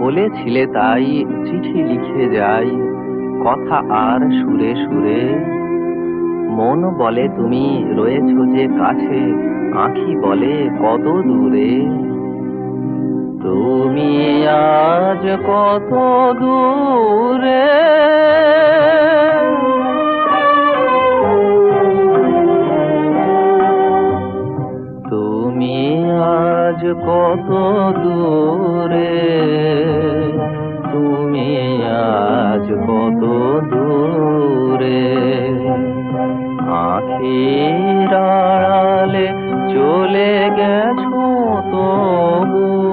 বলেছিলে তাই চিঠি লিখে যাই, কথা আর সুরে সুরে। মন বলে তুমি রয়েছ যে কাছে, আঁখি বলে কত দূরে। তুমি আজ কত দূরে, তুমি আজ কত দূরে, তুমি আজ কত দূরে। আঁখির আড়ালে চলে গেছো তবু